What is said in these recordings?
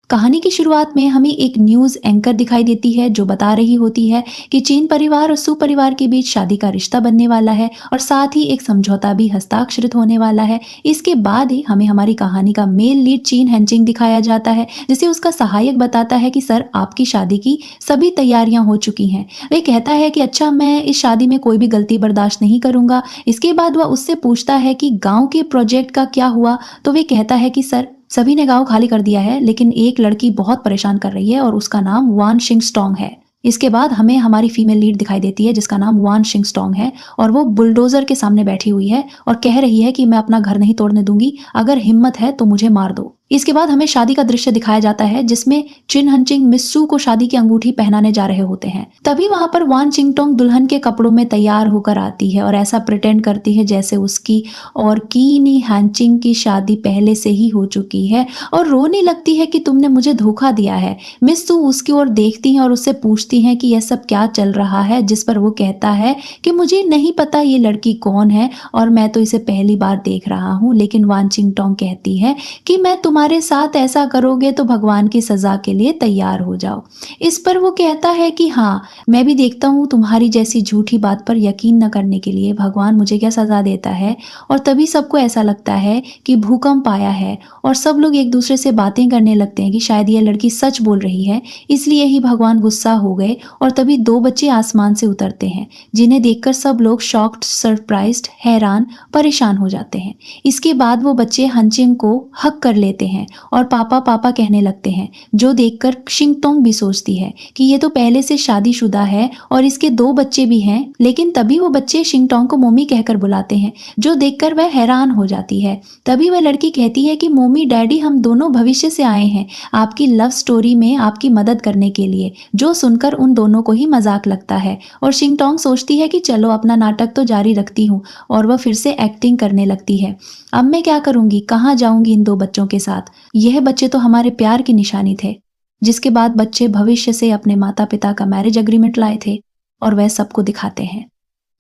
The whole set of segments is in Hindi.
कहानी की शुरुआत में हमें एक न्यूज एंकर दिखाई देती है जो बता रही होती है कि चीन परिवार और सू परिवार के बीच शादी का रिश्ता बनने वाला है और साथ ही एक समझौता भी हस्ताक्षरित होने वाला है। इसके बाद ही हमें हमारी कहानी का मेल लीड चीन हेंचिंग दिखाया जाता है, जिसे उसका सहायक बताता है कि सर, आपकी शादी की सभी तैयारियां हो चुकी हैं। वह कहता है कि अच्छा, मैं इस शादी में कोई भी गलती बर्दाश्त नहीं करूंगा। इसके बाद वह उससे पूछता है कि गांव के प्रोजेक्ट का क्या हुआ, तो वे कहता है कि सर, सभी ने गांव खाली कर दिया है, लेकिन एक लड़की बहुत परेशान कर रही है और उसका नाम वान शिंगस्टोंग है। इसके बाद हमें हमारी फीमेल लीड दिखाई देती है जिसका नाम वान शिंगस्टोंग है और वो बुलडोजर के सामने बैठी हुई है और कह रही है कि मैं अपना घर नहीं तोड़ने दूंगी, अगर हिम्मत है तो मुझे मार दो। इसके बाद हमें शादी का दृश्य दिखाया जाता है जिसमें चिन हंचिंग मिस्सू को शादी की अंगूठी पहनाने जा रहे होते हैं। तभी वहां पर वान चिंगटोंग दुल्हन के कपड़ों में तैयार होकर आती है और ऐसा प्रिटेंड करती है जैसे उसकी और कीनी हैंचिंग की शादी पहले से ही हो चुकी है और रोने लगती है कि तुमने मुझे धोखा दिया है। मिस्सू उसकी ओर देखती हैं और उससे पूछती हैं कि यह सब क्या चल रहा है, जिस पर वो कहता है कि मुझे नहीं पता ये लड़की कौन है और मैं तो इसे पहली बार देख रहा हूँ। लेकिन वान चिंगटोंग कहती है कि मैं तुम्हारे साथ ऐसा करोगे तो भगवान की सजा के लिए तैयार हो जाओ। इस पर वो कहता है कि हाँ, मैं भी देखता हूँ तुम्हारी जैसी झूठी बात पर यकीन न करने के लिए भगवान मुझे क्या सजा देता है। और तभी सबको ऐसा लगता है कि भूकंप आया है और सब लोग एक दूसरे से बातें करने लगते हैं कि शायद ये लड़की सच बोल रही है, इसलिए ही भगवान गुस्सा हो गए। और तभी दो बच्चे आसमान से उतरते हैं जिन्हें देखकर सब लोग शॉक्ड, सरप्राइज्ड, हैरान, परेशान हो जाते हैं। इसके बाद वो बच्चे हंचिंग को हक कर लेते हैं और पापा पापा कहने लगते हैं, जो देखकर शिंगटोंग भी सोचती है कि ये तो पहले से शादीशुदा है और इसके दो बच्चे भी हैं। लेकिन तभी वो बच्चे शिंगटोंग को मोमी कहकर बुलाते हैं, जो देखकर वह हैरान हो जाती है। तभी वह लड़की कहती है कि मोमी डैडी, हम दोनों भविष्य से आए हैं आपकी लव स्टोरी में आपकी मदद करने के लिए। जो सुनकर उन दोनों को ही मजाक लगता है और शिंगटोंग सोचती है कि चलो अपना नाटक तो जारी रखती हूँ और वह फिर से एक्टिंग करने लगती है। अब मैं क्या करूंगी, कहाँ जाऊंगी इन दो बच्चों के साथ, यह बच्चे तो हमारे प्यार की निशानी थे। जिसके बाद बच्चे भविष्य से अपने माता पिता का मैरिज एग्रीमेंट लाए थे और वह सबको दिखाते हैं।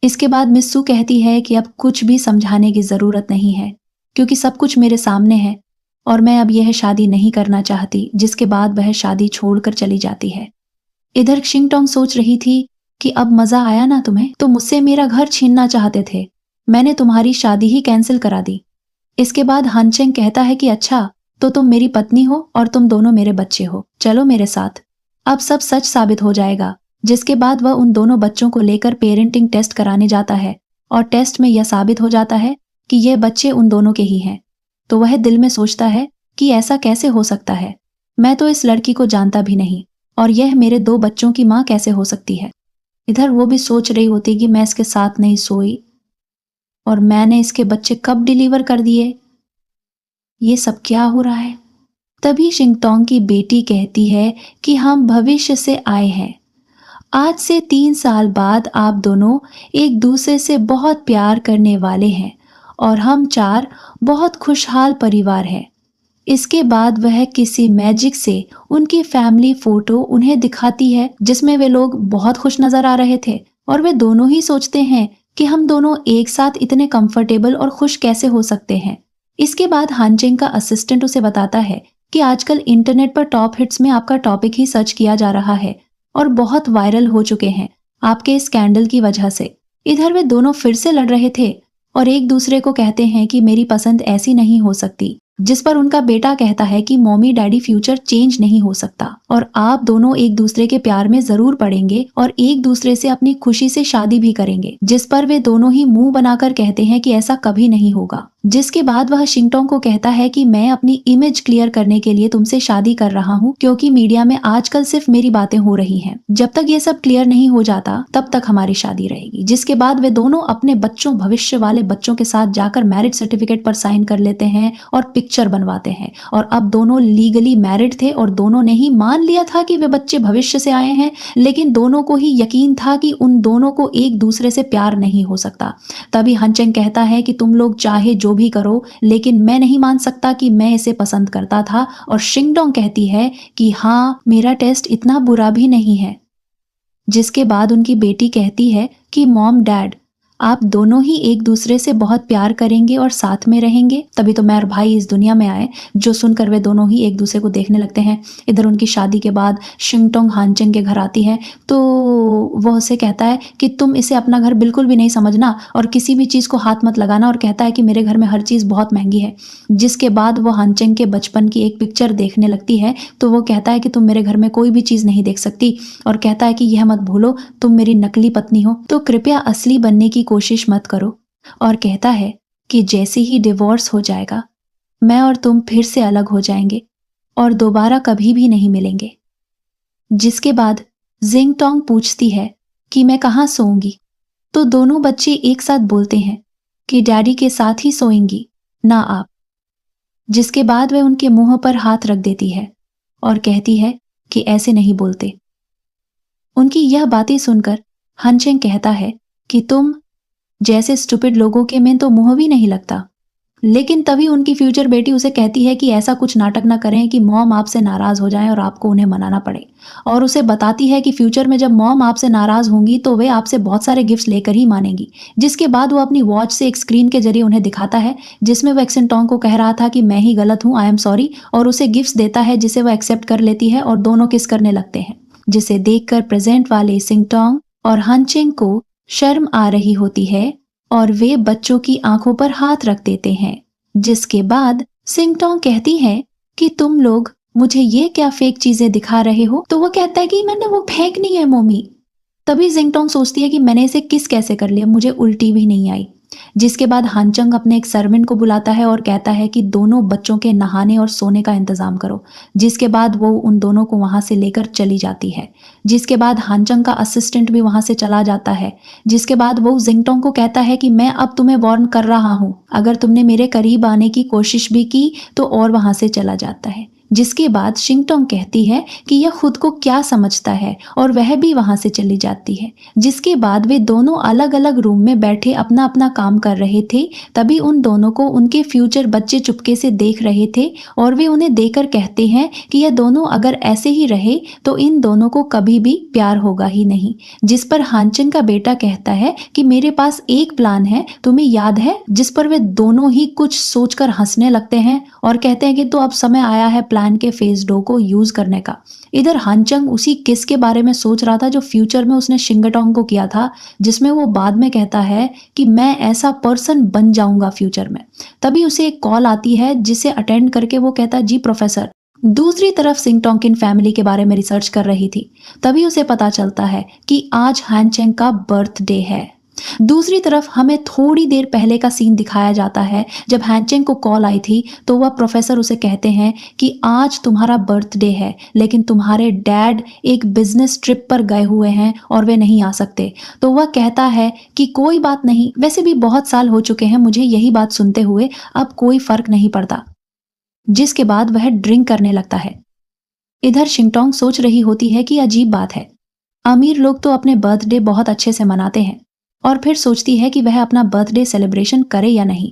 इसके बाद मिस्सू कहती है कि अब कुछ भी समझाने की जरूरत नहीं है क्योंकि सब कुछ मेरे सामने है और मैं अब यह शादी नहीं करना चाहती। जिसके बाद वह शादी छोड़कर चली जाती है। इधर शिंगटोंग सोच रही थी कि अब मजा आया ना तुम्हें, तो मुझसे मेरा घर छीनना चाहते थे, मैंने तुम्हारी शादी ही कैंसिल करा दी। इसके बाद हंचेंग कहता है कि अच्छा, तो तुम मेरी पत्नी हो और तुम दोनों मेरे बच्चे हो, चलो मेरे साथ, अब सब सच साबित हो जाएगा। जिसके बाद वह उन दोनों बच्चों को लेकर पेरेंटिंग टेस्ट कराने जाता है और टेस्ट में यह साबित हो जाता है कि यह बच्चे उन दोनों के ही हैं। तो वह दिल में सोचता है कि ऐसा कैसे हो सकता है, मैं तो इस लड़की को जानता भी नहीं और यह मेरे दो बच्चों की माँ कैसे हो सकती है। इधर वो भी सोच रही होती कि मैं इसके साथ नहीं सोई और मैंने इसके बच्चे कब डिलीवर कर दिए, ये सब क्या हो रहा है। तभी शिंगटोंग की बेटी कहती है कि हम भविष्य से आए हैं, आज से 3 साल बाद आप दोनों एक दूसरे से बहुत प्यार करने वाले हैं और हम 4 बहुत खुशहाल परिवार हैं। इसके बाद वह किसी मैजिक से उनकी फैमिली फोटो उन्हें दिखाती है जिसमें वे लोग बहुत खुश नजर आ रहे थे और वे दोनों ही सोचते हैं कि हम दोनों एक साथ इतने कंफर्टेबल और खुश कैसे हो सकते हैं। इसके बाद हानचेंग का असिस्टेंट उसे बताता है कि आजकल इंटरनेट पर टॉप हिट्स में आपका टॉपिक ही सर्च किया जा रहा है और बहुत वायरल हो चुके हैं आपके इस स्कैंडल की वजह से। इधर वे दोनों फिर से लड़ रहे थे और एक दूसरे को कहते हैं कि मेरी पसंद ऐसी नहीं हो सकती। जिस पर उनका बेटा कहता है कि मॉमी डैडी, फ्यूचर चेंज नहीं हो सकता और आप दोनों एक दूसरे के प्यार में जरूर पड़ेंगे और एक दूसरे से अपनी खुशी से शादी भी करेंगे। जिस पर वे दोनों ही मुंह बनाकर कहते हैं कि ऐसा कभी नहीं होगा। जिसके बाद वह शिंगटोंग को कहता है कि मैं अपनी इमेज क्लियर करने के लिए तुमसे शादी कर रहा हूँ क्योंकि मीडिया में आजकल सिर्फ मेरी बातें हो रही हैं। जब तक ये सब क्लियर नहीं हो जाता तब तक हमारी शादी रहेगी। जिसके बाद वे दोनों अपने बच्चों, भविष्य वाले बच्चों के साथ जाकर मैरिज सर्टिफिकेट पर साइन कर लेते हैं और पिक्चर बनवाते हैं और अब दोनों लीगली मैरिड थे और दोनों ने ही मान लिया था कि वे बच्चे भविष्य से आए हैं, लेकिन दोनों को ही यकीन था कि उन दोनों को एक दूसरे से प्यार नहीं हो सकता। तभी हंचेंग कहता है कि तुम लोग चाहे जो भी करो, लेकिन मैं नहीं मान सकता कि मैं इसे पसंद करता था। और शिंगडोंग कहती है कि हाँ, मेरा टेस्ट इतना बुरा भी नहीं है। जिसके बाद उनकी बेटी कहती है कि मॉम डैड, आप दोनों ही एक दूसरे से बहुत प्यार करेंगे और साथ में रहेंगे, तभी तो मैं और भाई इस दुनिया में आए। जो सुनकर वे दोनों ही एक दूसरे को देखने लगते हैं। इधर उनकी शादी के बाद शिंगटोंग हानचेंग के घर आती है, तो वह उसे कहता है कि तुम इसे अपना घर बिल्कुल भी नहीं समझना और किसी भी चीज़ को हाथ मत लगाना, और कहता है कि मेरे घर में हर चीज़ बहुत महंगी है। जिसके बाद वो हानचेंग के बचपन की एक पिक्चर देखने लगती है, तो वो कहता है कि तुम मेरे घर में कोई भी चीज़ नहीं देख सकती, और कहता है कि यह मत भूलो तुम मेरी नकली पत्नी हो, तो कृपया असली बनने की कोशिश मत करो। और कहता है कि जैसे ही डिवोर्स हो जाएगा, मैं और तुम फिर से अलग हो जाएंगे और दोबारा कभी भी नहीं मिलेंगे। जिसके बाद जिंगटोंग पूछती है कि मैं कहाँ सोऊंगी, तो दोनों बच्चे एक साथ बोलते हैं कि डैडी के साथ ही सोएंगी, ना आप। जिसके बाद वह उनके मुंह पर हाथ रख देती है और कहती है कि ऐसे नहीं बोलते। उनकी यह बातें सुनकर हनचेंग कहता है कि तुम जैसे स्टूपिड लोगों के में तो मुंह भी नहीं लगता। लेकिन तभी उनकी फ्यूचर बेटी उसे कहती है कि ऐसा कुछ नाटक ना करें कि मॉम आपसे नाराज हो जाएं और आपको उन्हें मनाना पड़े, और उसे बताती है कि फ्यूचर में जब मॉम आपसे नाराज होंगी तो वे आपसे बहुत सारे गिफ्ट्स लेकर ही मानेंगी। जिसके बाद वो अपनी वॉच से एक स्क्रीन के जरिए उन्हें दिखाता है, जिसमें वो एक्सेंटोंग को कह रहा था कि मैं ही गलत हूँ, आई एम सॉरी, और उसे गिफ्ट्स देता है जिसे वो एक्सेप्ट कर लेती है और दोनों किस करने लगते हैं। जिसे देखकर प्रेजेंट वाले सिंगटोंग और हनचेंग को शर्म आ रही होती है और वे बच्चों की आंखों पर हाथ रख देते हैं। जिसके बाद सिंगटोंग कहती है कि तुम लोग मुझे ये क्या फेक चीजें दिखा रहे हो, तो वो कहता है कि मैंने वो फेक नहीं है मम्मी। तभी जिंगटोंग सोचती है कि मैंने इसे किस कैसे कर लिया, मुझे उल्टी भी नहीं आई। जिसके बाद हानचंग अपने एक सर्वेंट को बुलाता है और कहता है कि दोनों बच्चों के नहाने और सोने का इंतजाम करो। जिसके बाद वो उन दोनों को वहां से लेकर चली जाती है। जिसके बाद हानचंग का असिस्टेंट भी वहां से चला जाता है। जिसके बाद वो जिंगटोंग को कहता है कि मैं अब तुम्हें वार्न कर रहा हूं, अगर तुमने मेरे करीब आने की कोशिश भी की तो, और वहां से चला जाता है। जिसके बाद शिंगटोंग कहती है कि यह खुद को क्या समझता है और वह भी वहां से चली जाती है। जिसके बाद वे दोनों अलग अलग रूम में बैठे अपना अपना काम कर रहे थे। तभी उन दोनों को उनके फ्यूचर बच्चे चुपके से देख रहे थे और वे उन्हें देखकर कहते हैं कि यह दोनों अगर ऐसे ही रहे तो इन दोनों को कभी भी प्यार होगा ही नहीं। जिस पर हानचेंग का बेटा कहता है कि मेरे पास एक प्लान है, तुम्हें याद है? जिस पर वे दोनों ही कुछ सोचकर हंसने लगते हैं और कहते हैं कि तो अब समय आया है प्लान के फेज 2 को यूज करने का। इधर हानचंग उसी किस के बारे में सोच रहा था जो फ्यूचर में उसने शिंगटोंग को किया था, जिसमें वो बाद में कहता है कि मैं ऐसा पर्सन बन जाऊंगा फ्यूचर में। तभी उसे एक कॉल आती है जिसे अटेंड करके वो कहता है जी प्रोफेसर। दूसरी तरफ सिंगटोंग किन फैमिली के बारे में रिसर्च कर रही थी। तभी उसे पता चलता है कि आज हानचेंग का बर्थडे है। दूसरी तरफ हमें थोड़ी देर पहले का सीन दिखाया जाता है जब हानचेंग को कॉल आई थी, तो वह प्रोफेसर उसे कहते हैं कि आज तुम्हारा बर्थडे है लेकिन तुम्हारे डैड एक बिजनेस ट्रिप पर गए हुए हैं और वे नहीं आ सकते। तो वह कहता है कि कोई बात नहीं, वैसे भी बहुत साल हो चुके हैं मुझे यही बात सुनते हुए, अब कोई फर्क नहीं पड़ता। जिसके बाद वह ड्रिंक करने लगता है। इधर शिंगटोंग सोच रही होती है कि अजीब बात है, अमीर लोग तो अपने बर्थडे बहुत अच्छे से मनाते हैं, और फिर सोचती है कि वह अपना बर्थडे सेलिब्रेशन करे या नहीं।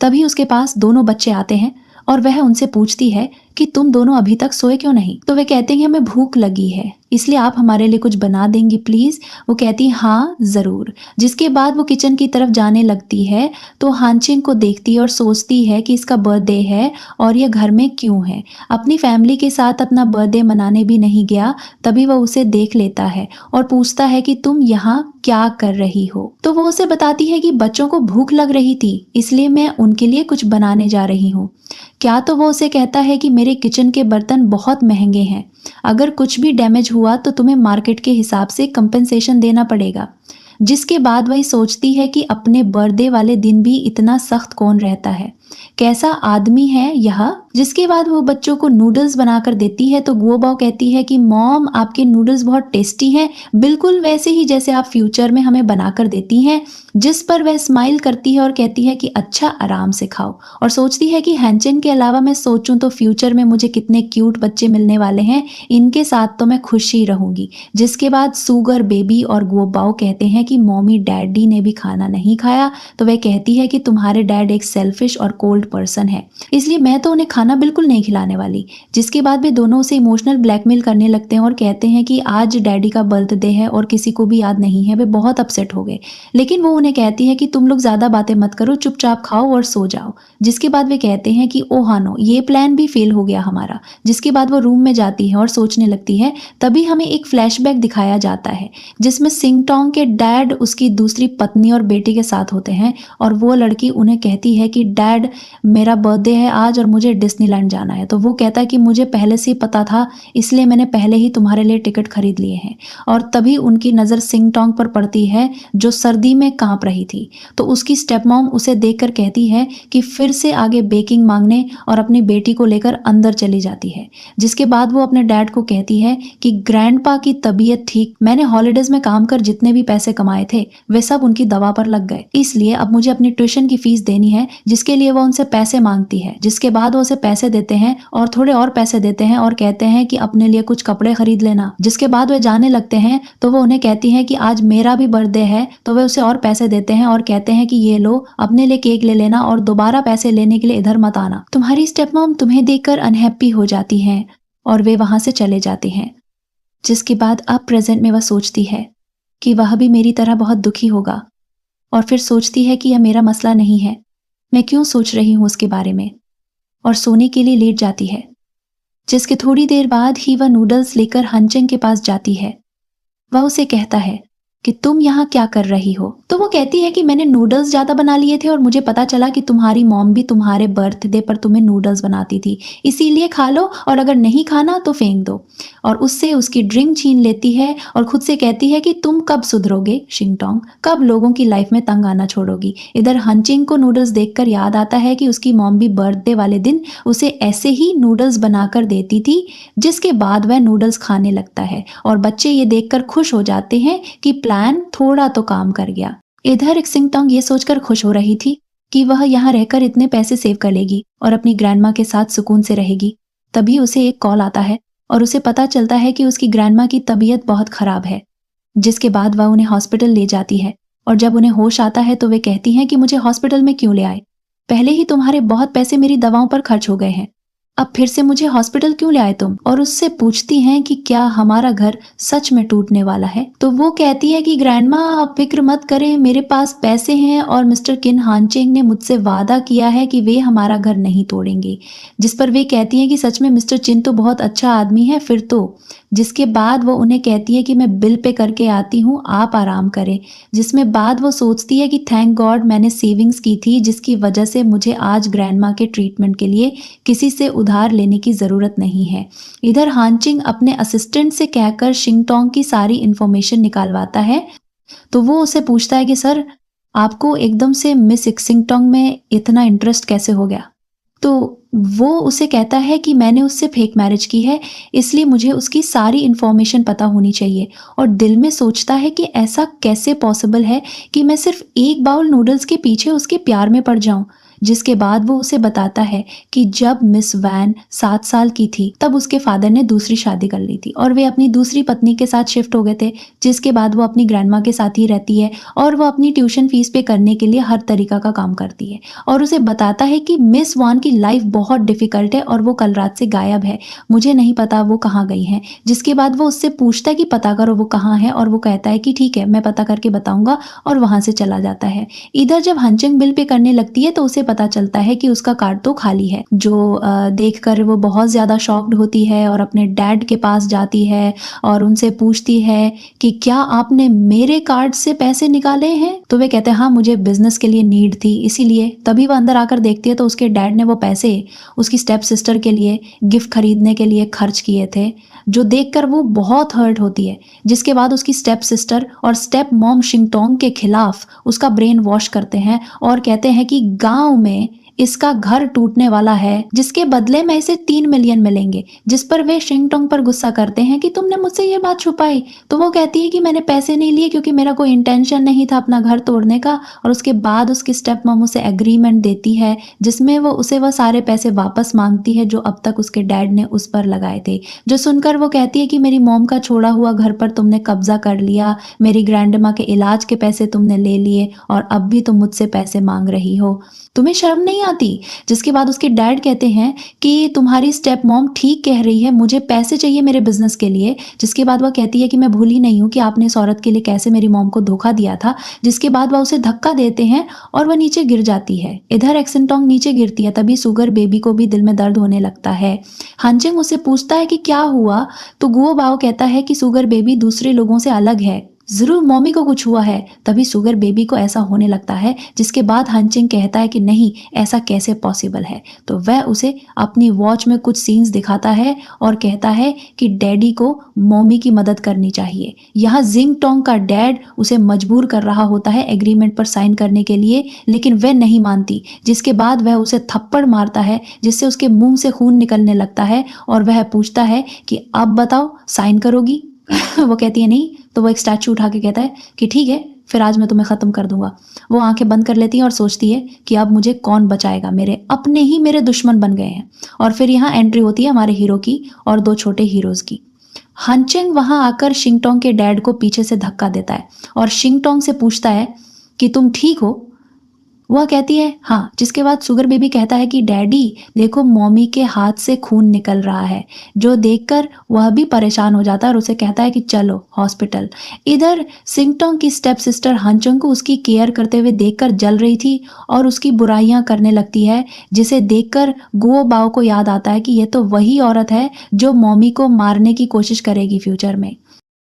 तभी उसके पास दोनों बच्चे आते हैं और वह उनसे पूछती है कि तुम दोनों अभी तक सोए क्यों नहीं। तो वे कहते हैं कि हमें भूख लगी है, इसलिए आप हमारे लिए कुछ बना देंगी प्लीज। वो कहती है हाँ जरूर। जिसके बाद वो किचन की तरफ जाने लगती है तो हानचेंग को देखती है और सोचती है कि इसका बर्थडे है और यह घर में क्यों है, अपनी फैमिली के साथ अपना बर्थडे मनाने भी नहीं गया। तभी वह उसे देख लेता है और पूछता है कि तुम यहाँ क्या कर रही हो। तो वो उसे बताती है कि बच्चों को भूख लग रही थी इसलिए मैं उनके लिए कुछ बनाने जा रही हूँ। क्या तो वो उसे कहता है कि मेरे किचन के बर्तन बहुत महंगे हैं, अगर कुछ भी डैमेज हुआ तो तुम्हें मार्केट के हिसाब से कंपेंसेशन देना पड़ेगा। जिसके बाद वही सोचती है कि अपने बर्थडे वाले दिन भी इतना सख्त कौन रहता है, कैसा आदमी है यह। जिसके बाद वो बच्चों को नूडल्स बनाकर देती है तो गुओबाओ कहती है कि मॉम आपके नूडल्स बहुत टेस्टी हैं, बिल्कुल वैसे ही जैसे आप फ्यूचर में हमें बनाकर देती हैं। जिस पर वह स्माइल करती है और कहती है कि अच्छा आराम से खाओ, और सोचती है कि हानचेंग के अलावा मैं सोचूं तो फ्यूचर में मुझे कितने क्यूट बच्चे मिलने वाले हैं, इनके साथ तो मैं खुश ही रहूंगी। जिसके बाद सुगर बेबी और गुओबाओ कहते हैं कि मॉमी डैडी ने भी खाना नहीं खाया। तो वह कहती है कि तुम्हारे डैड एक सेल्फिश और कोल्ड पर्सन है, इसलिए मैं तो उन्हें खाना बिल्कुल नहीं खिलाने वाली। जिसके बाद वे दोनों उसे इमोशनल ब्लैकमेल करने लगते हैं और कहते हैं कि आज डैडी का बर्थडे है और किसी को भी याद नहीं है। वे बहुत अपसेट हो गए, लेकिन वो उन्हें कहती है कि तुम लोग ज़्यादा बातें मत करो, चुपचाप खाओ और सो जाओ। जिसके बाद वे कहते हैं कि ओह हाँ नो, ये प्लान भी फेल हो गया हमारा। जिसके बाद वो रूम में जाती है और सोचने लगती है। तभी हमें एक फ्लैशबैक दिखाया जाता है जिसमें सिंग टोंग के डैड उसकी दूसरी पत्नी और बेटी के साथ होते हैं और वो लड़की उन्हें कहती है कि डैड, मेरा बर्थडे है आज और मुझे डिज्नीलैंड जाना है। तो वो कहता है कि मुझे पहले से ही पता था, इसलिए मैंने पहले ही तुम्हारे लिए टिकट खरीद लिए हैं। और तभी उनकी नज़र सिंग टोंग पर पड़ती है जो सर्दी में कांप रही थी। तो उसकी स्टेप मॉम उसे देखकर कहती है कि फिर से आगे बेकिंग मांगने और अपनी बेटी को लेकर अंदर चली जाती है। जिसके बाद वो अपने डैड को कहती है कि ग्रैंडपा की तबीयत ठीक, मैंने हॉलीडेज में काम कर जितने भी पैसे कमाए थे वे सब उनकी दवा पर लग गए, इसलिए अब मुझे अपनी ट्यूशन की फीस देनी है। जिसके लिए वो उनसे पैसे मांगती है। जिसके बाद वो उसे पैसे देते हैं और थोड़े और पैसे देते हैं और कहते हैं कि अपने लिए कुछ कपड़े खरीद लेना। जिसके बाद वे जाने लगते हैं तो वो उन्हें कहती है कि आज मेरा भी बर्थडे है। तो वे उसे और पैसे देते हैं और कहते हैं कि ये लो, अपने लिए केक ले लेना और दोबारा पैसे लेने के लिए इधर मत आना। तुम्हारी स्टेप मॉम तुम्हें देखकर अनहैप्पी हो जाती है और वे वहां से चले जाते हैं। जिसके बाद अब प्रेजेंट में वह सोचती है कि वह भी मेरी तरह बहुत दुखी होगा और फिर सोचती है कि यह मेरा मसला नहीं है, मैं क्यों सोच रही हूँ उसके बारे में, और सोने के लिए लेट जाती है। जिसके थोड़ी देर बाद ही वह नूडल्स लेकर हनचेंग के पास जाती है। वह उसे कहता है कि तुम यहाँ क्या कर रही हो। तो वो कहती है कि मैंने नूडल्स ज़्यादा बना लिए थे और मुझे पता चला कि तुम्हारी मॉम भी तुम्हारे बर्थडे पर तुम्हें नूडल्स बनाती थी, इसीलिए खा लो और अगर नहीं खाना तो फेंक दो। और उससे उसकी ड्रिंक छीन लेती है और खुद से कहती है कि तुम कब सुधरोगे शिंगटोंग, कब लोगों की लाइफ में तंग आना छोड़ोगी। इधर हनचिंग को नूडल्स देखकर याद आता है कि उसकी मॉम भी बर्थडे वाले दिन उसे ऐसे ही नूडल्स बनाकर देती थी। जिसके बाद वह नूडल्स खाने लगता है और बच्चे ये देखकर खुश हो जाते हैं कि प्लान थोड़ा तो काम कर गया। इधर सिंगटोंग ये सोचकर खुश हो रही थी कि वह यहाँ रहकर इतने पैसे सेव कर लेगी और अपनी ग्रैंडमा के साथ सुकून से रहेगी। तभी उसे एक कॉल आता है और उसे पता चलता है कि उसकी ग्रैंडमा की तबीयत बहुत खराब है। जिसके बाद वह उन्हें हॉस्पिटल ले जाती है और जब उन्हें होश आता है तो वे कहती हैं कि मुझे हॉस्पिटल में क्यों ले आए, पहले ही तुम्हारे बहुत पैसे मेरी दवाओं पर खर्च हो गए हैं, अब फिर से मुझे हॉस्पिटल क्यों ले आए तुम। और उससे पूछती हैं कि क्या हमारा घर सच में टूटने वाला है। तो वो कहती है कि ग्रैंडमा आप फिक्र मत करें, मेरे पास पैसे हैं और मिस्टर किन हानचेंग ने मुझसे वादा किया है कि वे हमारा घर नहीं तोड़ेंगे। जिस पर वे कहती हैं कि सच में मिस्टर चिन तो बहुत अच्छा आदमी है फिर तो। जिसके बाद वो उन्हें कहती है कि मैं बिल पे करके आती हूँ, आप आराम करें। जिसमें बाद वो सोचती है कि थैंक गॉड मैंने सेविंग्स की थी जिसकी वजह से मुझे आज ग्रैंडमा के ट्रीटमेंट के लिए किसी से उधार लेने की ज़रूरत नहीं है। इधर हानचिंग अपने असिस्टेंट से कहकर शिंगटोंग की सारी इन्फॉर्मेशन निकालवाता है। तो वो उसे पूछता है कि सर आपको एकदम से मिस शिंगटोंग में इतना इंटरेस्ट कैसे हो गया। तो वो उसे कहता है कि मैंने उससे फेक मैरिज की है, इसलिए मुझे उसकी सारी इन्फॉर्मेशन पता होनी चाहिए। और दिल में सोचता है कि ऐसा कैसे पॉसिबल है कि मैं सिर्फ एक बाउल नूडल्स के पीछे उसके प्यार में पड़ जाऊं। जिसके बाद वो उसे बताता है कि जब मिस वैन 7 साल की थी तब उसके फादर ने दूसरी शादी कर ली थी और वे अपनी दूसरी पत्नी के साथ शिफ्ट हो गए थे। जिसके बाद वो अपनी ग्रैंडमा के साथ ही रहती है और वो अपनी ट्यूशन फीस पे करने के लिए हर तरीका का काम करती है। और उसे बताता है कि मिस वान की लाइफ बहुत डिफिकल्ट है और वो कल रात से गायब है, मुझे नहीं पता वो कहाँ गई हैं। जिसके बाद वो उससे पूछता है कि पता करो वो कहाँ है और वो कहता है कि ठीक है मैं पता करके बताऊंगा और वहां से चला जाता है। इधर जब हनचंग बिल पे करने लगती है तो उसे पता चलता है कि उसका कार्ड तो खाली है। जो देखकर वो बहुत ज़्यादा शॉक्ड होती है और अपने डैड के पास जाती है और उनसे पूछती है कि क्या आपने मेरे कार्ड से पैसे निकाले हैं। तो वे कहते हैं हाँ मुझे बिजनेस के लिए नीड थी इसीलिए। तभी वह अंदर आकर देखती है तो उसके डैड ने वो पैसे उसकी स्टेप सिस्टर के लिए गिफ्ट खरीदने के लिए खर्च किए थे, जो देखकर वो बहुत हर्ट होती है। जिसके बाद उसकी स्टेप सिस्टर और स्टेप मॉम शिंगटोंग के खिलाफ उसका ब्रेन वॉश करते हैं और कहते हैं कि गांव में इसका घर टूटने वाला है जिसके बदले में इसे 3 मिलियन मिलेंगे। जिस पर वे शिंगटोंग पर गुस्सा करते हैं कि तुमने मुझसे ये बात छुपाई। तो वो कहती है कि मैंने पैसे नहीं लिए क्योंकि मेरा कोई इंटेंशन नहीं था अपना घर तोड़ने का। और उसके बाद उसकी स्टेप मॉम उसे एग्रीमेंट देती है जिसमें वो उसे वह सारे पैसे वापस मांगती है जो अब तक उसके डैड ने उस पर लगाए थे। जो सुनकर वो कहती है कि मेरी मॉम का छोड़ा हुआ घर पर तुमने कब्जा कर लिया, मेरी ग्रैंडमा के इलाज के पैसे तुमने ले लिए और अब भी तुम मुझसे पैसे मांग रही हो। तुम्हें शर्म नहीं आती? जिसके बाद उसके डैड कहते हैं कि तुम्हारी स्टेप मॉम ठीक कह रही है, मुझे पैसे चाहिए मेरे बिजनेस के लिए। जिसके बाद वह कहती है कि मैं भूली नहीं हूँ कि आपने इस औरत के लिए कैसे मेरी मॉम को धोखा दिया था। जिसके बाद वह उसे धक्का देते हैं और वह नीचे गिर जाती है। इधर एक्सेंटोंग नीचे गिरती है, तभी सुगर बेबी को भी दिल में दर्द होने लगता है। हानचेंग उससे पूछता है कि क्या हुआ, तो गुओ बाओ कहता है कि सुगर बेबी दूसरे लोगों से अलग है, जरूर मम्मी को कुछ हुआ है। तभी सुगर बेबी को ऐसा होने लगता है। जिसके बाद हानचेंग कहता है कि नहीं, ऐसा कैसे पॉसिबल है। तो वह उसे अपनी वॉच में कुछ सीन्स दिखाता है और कहता है कि डैडी को मम्मी की मदद करनी चाहिए। यहाँ जिंग टोंग का डैड उसे मजबूर कर रहा होता है एग्रीमेंट पर साइन करने के लिए, लेकिन वह नहीं मानती। जिसके बाद वह उसे थप्पड़ मारता है, जिससे उसके मुंह से खून निकलने लगता है और वह पूछता है कि अब बताओ, साइन करोगी? वो कहती है नहीं। तो वो एक स्टैचू उठा के कहता है कि ठीक है, फिर आज मैं तुम्हें खत्म कर दूंगा। वो आंखें बंद कर लेती है और सोचती है कि अब मुझे कौन बचाएगा, मेरे अपने ही मेरे दुश्मन बन गए हैं। और फिर यहाँ एंट्री होती है हमारे हीरो की और दो छोटे हीरोज की। हानचेंग वहां आकर शिंगटोंग के डैड को पीछे से धक्का देता है और शिंगटोंग से पूछता है कि तुम ठीक हो? वह कहती है हाँ। जिसके बाद सुगर बेबी कहता है कि डैडी देखो, मॉमी के हाथ से खून निकल रहा है। जो देखकर वह भी परेशान हो जाता है और उसे कहता है कि चलो हॉस्पिटल। इधर सिंगटोंग की स्टेप सिस्टर हानचोंग को उसकी केयर करते हुए देखकर जल रही थी और उसकी बुराइयां करने लगती है, जिसे देखकर गुओ बाओ को याद आता है कि यह तो वही औरत है जो मॉमी को मारने की कोशिश करेगी फ्यूचर में।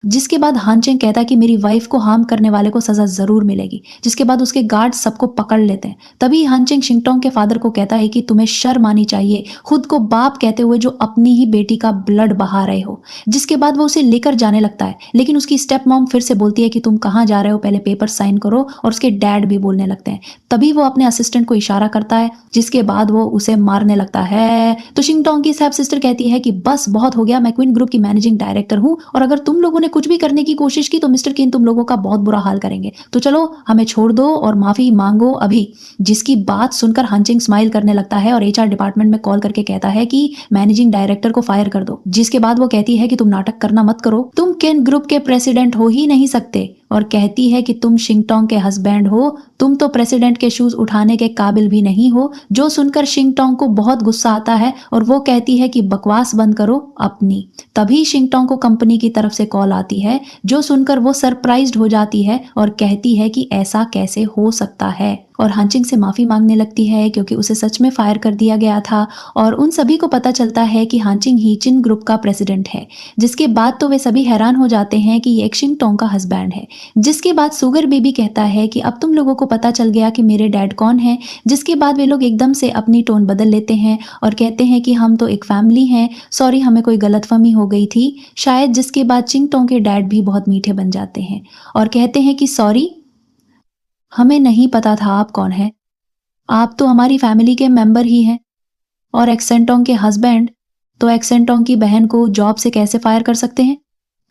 जिसके बाद हानचेंग कहता है कि मेरी वाइफ को हार्म करने वाले को सजा जरूर मिलेगी। जिसके बाद उसके गार्ड सबको पकड़ लेते हैं। तभी हानचेंग शिंगटोंग के फादर को कहता है कि तुम्हें शर्म आनी चाहिए, खुद को बाप कहते हुए जो अपनी ही बेटी का ब्लड बहा रहे हो। जिसके बाद वो उसे लेकर जाने लगता है, लेकिन उसकी स्टेप मॉम फिर से बोलती है कि तुम कहाँ जा रहे हो, पहले पेपर साइन करो। और उसके डैड भी बोलने लगते हैं। तभी वो अपने असिस्टेंट को इशारा करता है, जिसके बाद वो उसे मारने लगता है। तो शिंगटोंग की स्टेप सिस्टर कहती है कि बस बहुत हो गया, मैं क्वीन ग्रुप की मैनेजिंग डायरेक्टर हूँ और अगर तुम लोगों ने कुछ भी करने की कोशिश की तो मिस्टर केन तुम लोगों का बहुत बुरा हाल करेंगे। तो चलो हमें छोड़ दो और माफी मांगो अभी। जिसकी बात सुनकर हानचेंग स्माइल करने लगता है और एचआर डिपार्टमेंट में कॉल करके कहता है कि मैनेजिंग डायरेक्टर को फायर कर दो। जिसके बाद वो कहती है कि तुम नाटक करना मत करो, तुम केन ग्रुप के प्रेसिडेंट हो ही नहीं सकते। और कहती है कि तुम शिंगटोंग के हस्बैंड हो, तुम तो प्रेसिडेंट के शूज उठाने के काबिल भी नहीं हो। जो सुनकर शिंगटोंग को बहुत गुस्सा आता है और वो कहती है कि बकवास बंद करो अपनी। तभी शिंगटोंग को कंपनी की तरफ से कॉल आती है, जो सुनकर वो सरप्राइज्ड हो जाती है और कहती है कि ऐसा कैसे हो सकता है। और हानचेंग से माफी मांगने लगती है क्योंकि उसे सच में फायर कर दिया गया था। और उन सभी को पता चलता है कि हानचेंग ही चिन ग्रुप का प्रेसिडेंट है। जिसके बाद तो वे सभी हैरान हो जाते हैं कि ये शिंगटोंग का हस्बैंड है। जिसके बाद सुगर बेबी कहता है कि अब तुम लोगों को पता चल गया कि मेरे डैड कौन है। जिसके बाद वे लोग एकदम से अपनी टोन बदल लेते हैं और कहते हैं कि हम तो एक फैमिली हैं, सॉरी हमें कोई गलतफहमी हो गई थी शायद। जिसके बाद चिंगटोंग के डैड भी बहुत मीठे बन जाते हैं और कहते हैं कि सॉरी, हमें नहीं पता था आप कौन है, आप तो हमारी फैमिली के मेंबर ही हैं। और एक्सेंटोंग के हस्बैंड तो एक्सेंटोंग की बहन को जॉब से कैसे फायर कर सकते हैं।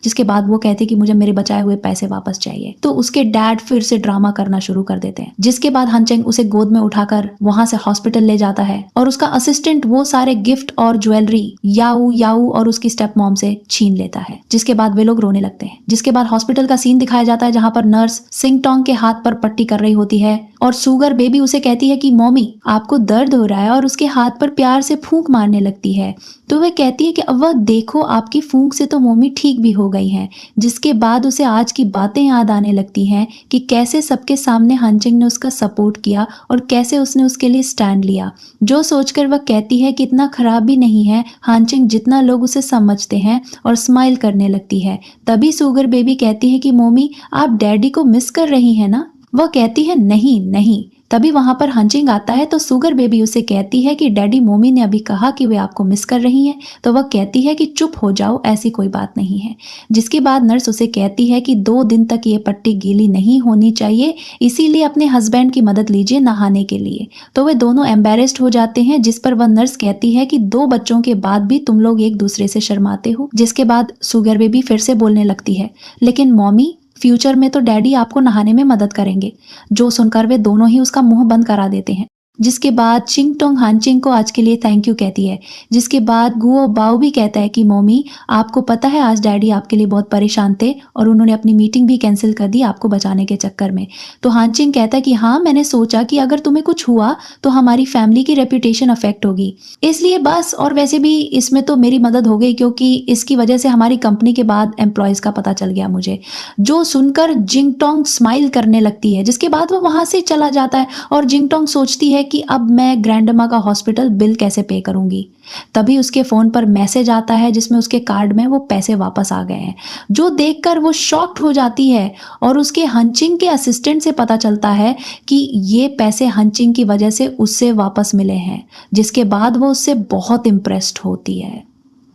जिसके बाद वो कहते कि मुझे मेरे बचाए हुए पैसे वापस चाहिए। तो उसके डैड फिर से ड्रामा करना शुरू कर देते हैं। जिसके बाद हानचेंग उसे गोद में उठाकर वहां से हॉस्पिटल ले जाता है और उसका असिस्टेंट वो सारे गिफ्ट और ज्वेलरी याऊ याऊ और उसकी स्टेप मॉम से छीन लेता है। जिसके बाद वे लोग रोने लगते हैं। जिसके बाद हॉस्पिटल का सीन दिखाया जाता है, जहां पर नर्स सिंगटोंग के हाथ पर पट्टी कर रही होती है और सुगर बेबी उसे कहती है कि मॉमी आपको दर्द हो रहा है और उसके हाथ पर प्यार से फूंक मारने लगती है। तो वह कहती है कि अब वह देखो, आपकी फूंक से तो मम्मी ठीक भी हो गई हैं। जिसके बाद उसे आज की बातें याद आने लगती हैं कि कैसे सबके सामने हानचेंग ने उसका सपोर्ट किया और कैसे उसने उसके लिए स्टैंड लिया। जो सोचकर वह कहती है कि इतना खराब भी नहीं है हानचेंग जितना लोग उसे समझते हैं और स्माइल करने लगती है। तभी सुगर बेबी कहती है कि मम्मी आप डैडी को मिस कर रही हैं ना। वह कहती है नहीं नहीं। तभी वहां पर हानचेंग आता है तो सुगर बेबी उसे कहती है कि डैडी मोमी ने अभी कहा कि वे आपको मिस कर रही हैं। तो वह कहती है कि चुप हो जाओ, ऐसी कोई बात नहीं है। जिसके बाद नर्स उसे कहती है कि 2 दिन तक ये पट्टी गीली नहीं होनी चाहिए, इसीलिए अपने हस्बैंड की मदद लीजिए नहाने के लिए। तो वे दोनों एम्बेरेस्ड हो जाते हैं। जिस पर वह नर्स कहती है कि 2 बच्चों के बाद भी तुम लोग एक दूसरे से शर्माते हो। जिसके बाद सुगर बेबी फिर से बोलने लगती है, लेकिन मॉमी फ्यूचर में तो डैडी आपको नहाने में मदद करेंगे। जो सुनकर वे दोनों ही उसका मुंह बंद करा देते हैं। जिसके बाद चिंगटोंग हानचिंग को आज के लिए थैंक यू कहती है। जिसके बाद गुओ बाओ भी कहता है कि मम्मी आपको पता है आज डैडी आपके लिए बहुत परेशान थे और उन्होंने अपनी मीटिंग भी कैंसिल कर दी आपको बचाने के चक्कर में। तो हानचिंग कहता है कि हाँ मैंने सोचा कि अगर तुम्हें कुछ हुआ तो हमारी फैमिली की रेपुटेशन अफेक्ट होगी, इसलिए बस। और वैसे भी इसमें तो मेरी मदद हो गई क्योंकि इसकी वजह से हमारी कंपनी के बाद एम्प्लॉयज़ का पता चल गया मुझे। जो सुनकर जिंगटोंग स्माइल करने लगती है, जिसके बाद वो वहाँ से चला जाता है और जिंगटोंग सोचती है कि अब मैं ग्रैंडमा का हॉस्पिटल बिल कैसे पे करूंगी। तभी उसके फ़ोन पर मैसेज आता है जिसमें उसके कार्ड में वो पैसे वापस आ गए हैं, जो देखकर वो शॉक्ड हो जाती है और उसके हंचिंग के असिस्टेंट से पता चलता है कि ये पैसे हंचिंग की वजह से उससे वापस मिले हैं। जिसके बाद वो उससे बहुत इम्प्रेस्ड होती है।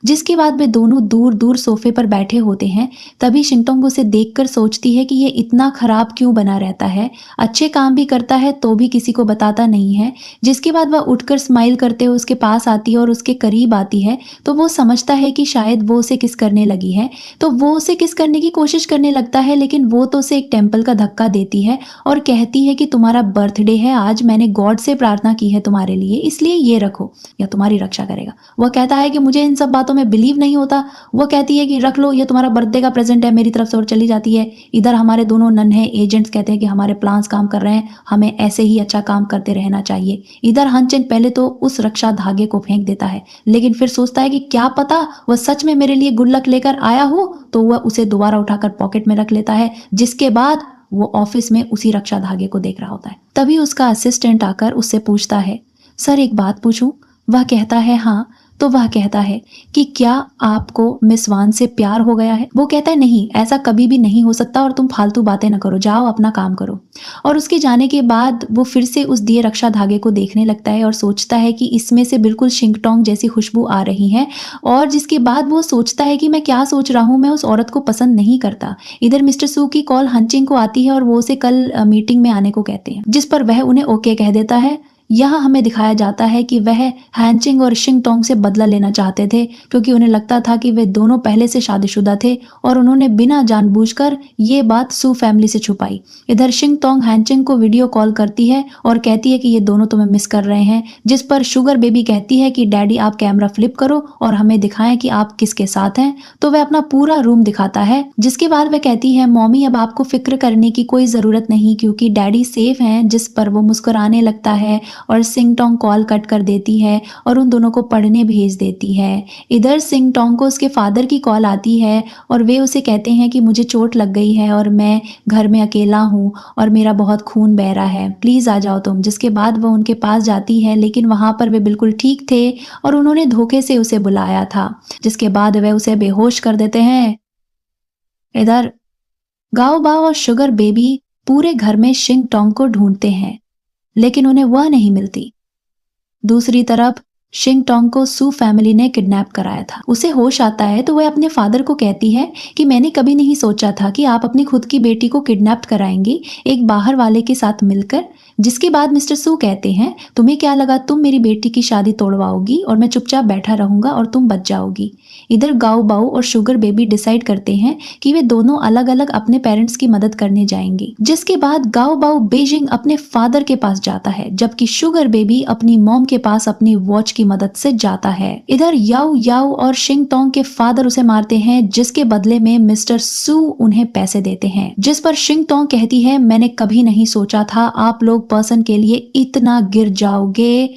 जिसके बाद वे दोनों दूर दूर सोफे पर बैठे होते हैं। तभी शिंगटोंग उसे देखकर सोचती है कि ये इतना खराब क्यों बना रहता है, अच्छे काम भी करता है तो भी किसी को बताता नहीं है। जिसके बाद वह उठकर स्माइल करते हुए उसके पास आती है और उसके करीब आती है, तो वो समझता है कि शायद वो उसे किस करने लगी है, तो वो उसे किस करने की कोशिश करने लगता है। लेकिन वो तो उसे एक टेम्पल का धक्का देती है और कहती है कि तुम्हारा बर्थडे है आज, मैंने गॉड से प्रार्थना की है तुम्हारे लिए, इसलिए ये रखो या तुम्हारी रक्षा करेगा। वह कहता है कि मुझे इन सब बातों में बिलीव नहीं होता। वो कहती है कि रख लो, ये तुम्हारा बर्थडे का प्रेजेंट है मेरी तरफ से, और चली जाती है। इधर हमारे दोनों नन्हे एजेंट्स कहते हैं कि हमारे प्लान्स काम कर रहे हैं, हमें ऐसे ही अच्छा काम करते रहना चाहिए। इधर हनचेन पहले तो उस रक्षा धागे को फेंक देता है, लेकिन फिर सोचता है कि क्या पता वह सच में मेरे लिए गुड लक लेकर आया हो, तो वह उसे दोबारा उठाकर पॉकेट में रख लेता है। जिसके बाद वो ऑफिस में उसी रक्षा धागे को देख रहा होता है। तभी उसका असिस्टेंट आकर उससे पूछता है, सर एक बात पूछूं? वह कहता है हाँ। तो वह कहता है कि क्या आपको मिस वान से प्यार हो गया है? वो कहता है नहीं, ऐसा कभी भी नहीं हो सकता और तुम फालतू बातें न करो, जाओ अपना काम करो। और उसके जाने के बाद वो फिर से उस दिए रक्षा धागे को देखने लगता है और सोचता है कि इसमें से बिल्कुल शिंगटोंग जैसी खुशबू आ रही है। और जिसके बाद वो सोचता है कि मैं क्या सोच रहा हूँ, मैं उस औरत को पसंद नहीं करता। इधर मिस्टर सू की कॉल हंचिंग को आती है और वो उसे कल मीटिंग में आने को कहते हैं, जिस पर वह उन्हें ओके कह देता है। यहाँ हमें दिखाया जाता है कि वह हैंचिंग और शिंगटोंग से बदला लेना चाहते थे, क्योंकि उन्हें लगता था कि वे दोनों पहले से शादीशुदा थे और उन्होंने बिना जानबूझकर ये बात सू फैमिली से छुपाई। इधर शिंगटोंग हैंचिंग को वीडियो कॉल करती है और कहती है कि ये दोनों तुम्हें मिस कर रहे हैं, जिस पर शुगर बेबी कहती है कि डैडी आप कैमरा फ्लिप करो और हमें दिखाएं कि आप किसके साथ हैं। तो वह अपना पूरा रूम दिखाता है। जिसके बाद वह कहती है, मॉमी अब आपको फिक्र करने की कोई ज़रूरत नहीं क्योंकि डैडी सेफ हैं। जिस पर वो मुस्कुराने लगता है और सिंगटोंग कॉल कट कर देती है और उन दोनों को पढ़ने भेज देती है। इधर सिंगटोंग को उसके फादर की कॉल आती है और वे उसे कहते हैं कि मुझे चोट लग गई है और मैं घर में अकेला हूँ और मेरा बहुत खून बह रहा है, प्लीज़ आ जाओ तुम। जिसके बाद वह उनके पास जाती है, लेकिन वहाँ पर वे बिल्कुल ठीक थे और उन्होंने धोखे से उसे बुलाया था। जिसके बाद वे उसे बेहोश कर देते हैं। इधर गाओ बाओ और शुगर बेबी पूरे घर में शिंगटोंग को ढूंढते हैं, लेकिन उन्हें वह नहीं मिलती। दूसरी तरफ शिंगटोंग को सू फैमिली ने किडनैप कराया था। उसे होश आता है तो वह अपने फादर को कहती है कि मैंने कभी नहीं सोचा था कि आप अपनी खुद की बेटी को किडनैप कराएंगी एक बाहर वाले के साथ मिलकर। जिसके बाद मिस्टर सू कहते हैं, तुम्हें क्या लगा तुम मेरी बेटी की शादी तोड़वाओगी और मैं चुपचाप बैठा रहूंगा और तुम बच जाओगी। इधर गाओ बाओ और शुगर बेबी डिसाइड करते हैं कि वे दोनों अलग अलग अपने पेरेंट्स की मदद करने जाएंगे। जिसके बाद गाओ बाओ बीजिंग अपने फादर के पास जाता है, जबकि शुगर बेबी अपनी मॉम के पास अपनी वॉच की मदद से जाता है। इधर याओ याओ और शिंगटोंग के फादर उसे मारते हैं, जिसके बदले में मिस्टर सू उन्हें पैसे देते हैं। जिस पर शिंगटोंग कहती है, मैंने कभी नहीं सोचा था आप लोग पर्सन के लिए इतना गिर जाओगे।